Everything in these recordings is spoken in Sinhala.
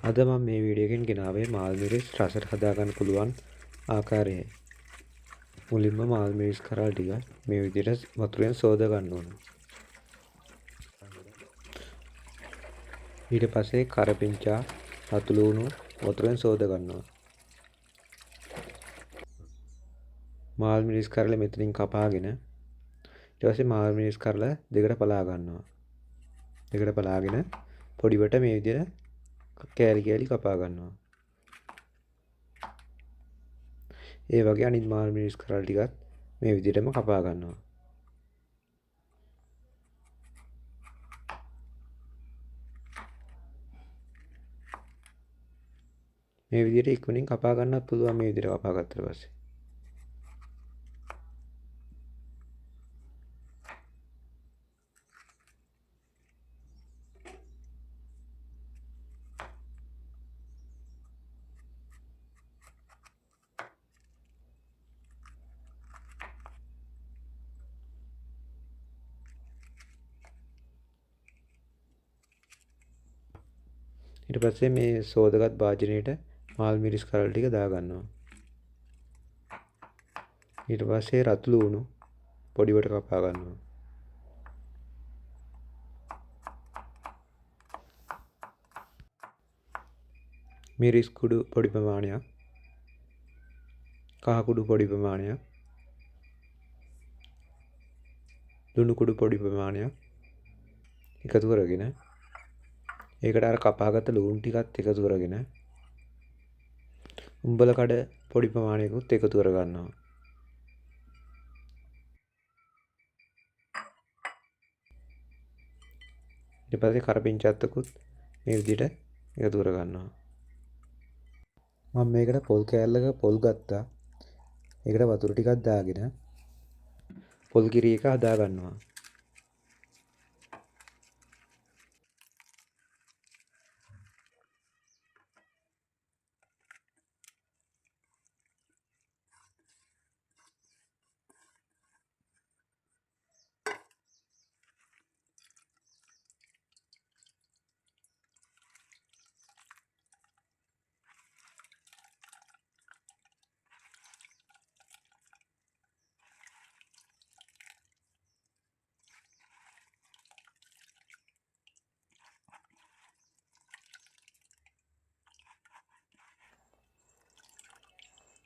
අද මම මේ වීඩියෝ එකෙන් ගෙනාවේ මාල් මිරිස් රසට හදාගන්න පුළුවන් ආකාරයයි. මුලින්ම මාල් මිරිස් කරල් ටික මේ විදිහට වතුරෙන් සෝද ගන්න ඕන. ඊට පස්සේ කරපිංචා රතු ලුණු වතුරෙන් සෝද ගන්නවා. මාල් මිරිස් කරල මෙතනින් කපාගෙන ඊට පස්සේ මාල් මිරිස් කරල දෙකට පලා ගන්නවා. දෙකට පලාගෙන පොඩිවට මේ විදිහට කෑලි කෑලි කපා ගන්නවා. ඒ වගේ අනිත් මාල් මිරිස් කරල් ටිකත් මේ විදිහටම කපා ගන්නවා. මේ විදිහට ඉක්මනින් කපා ගන්නත් පුළුවන් මේ විදිහට කපා ගත්තට පස්සේ. ඊට පස්සේ මේ සෝදගත් භාජනයේට මාල් මිරිස් කරල් ටික දා ගන්නවා. ඊට පස්සේ රතු ලුණු පොඩිවට කපා ගන්නවා. මිරිස් කුඩු පොඩි ප්‍රමාණයක්, කහ කුඩු පොඩි ප්‍රමාණයක්, ලුණු කුඩු පොඩි ප්‍රමාණයක් එකතු කරගෙන ඒකට අර කපාගත්ත ලුණු ටිකත් එකතු කරගෙන උම්බල කඩ පොඩි ප්‍රමාණයකුත් එකතු කර ගන්නවා. ඊට පස්සේ කරපිංචාත්තකුත් මේ විදිහට එකතු කර ගන්නවා. මම මේකට පොල් කෑල්ලක පොල් ගත්තා. ඒකට වතුර ටිකක් දාගෙන පොල් කිරි එක හදා ගන්නවා.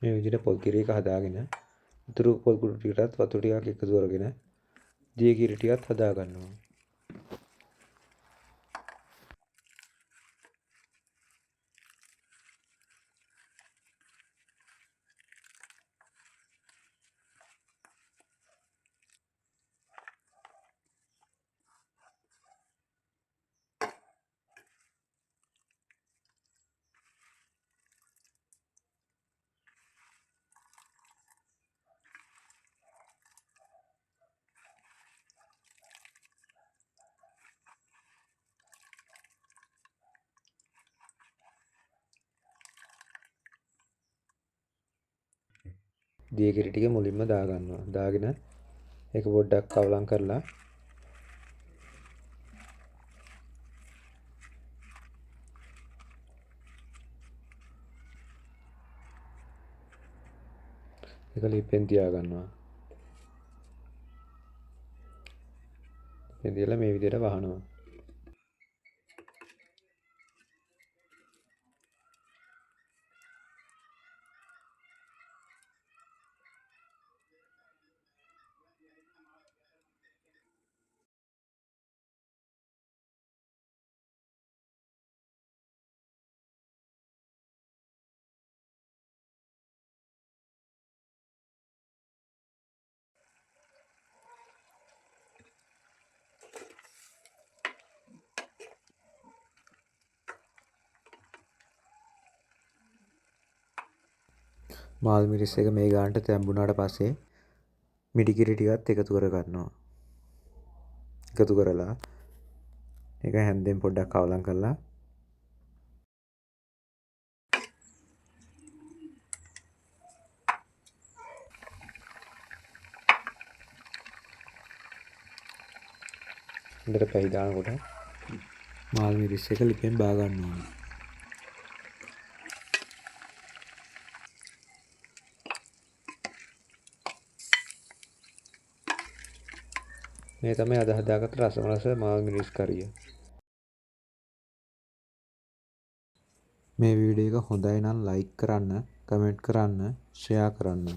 මේ විදිහට පොල් කිරි එක හදාගෙන ඉතුරු පොල් කුඩු ටිකටත් වතුර ටිකක් එකතු කරගෙන දිය කිරි ටිකත් හදා ගන්නවා. දිය කිරි ටික මුලින්ම දා ගන්නවා. දාගෙන ඒක පොඩ්ඩක් කවලම් කරලා ඒක ලිපෙන් තියා ගන්නවා. ලිපෙන් තියලා මේ විදිහට වහනවා. මාල් මිරිස් එක මේ ගානට තැඹුණාට පස්සේ මිටි කිරි ටිකත් එකතු කර ගන්නවා. එකතු කරලා ඒක හැන්දෙන් පොඩ්ඩක් කවලම් කරලා හොඳට පැහි දානකොට මාල් මිරිස් එක ලිපෙන් බා ගන්න ඕනේ. මේ තමයි අද හදාගත්ත රසමලස මාව මිරිස් කරිය. මේ වීඩියෝ එක හොඳයි නම් ලයික් කරන්න, කමෙන්ට් කරන්න, ෂෙයා කරන්න.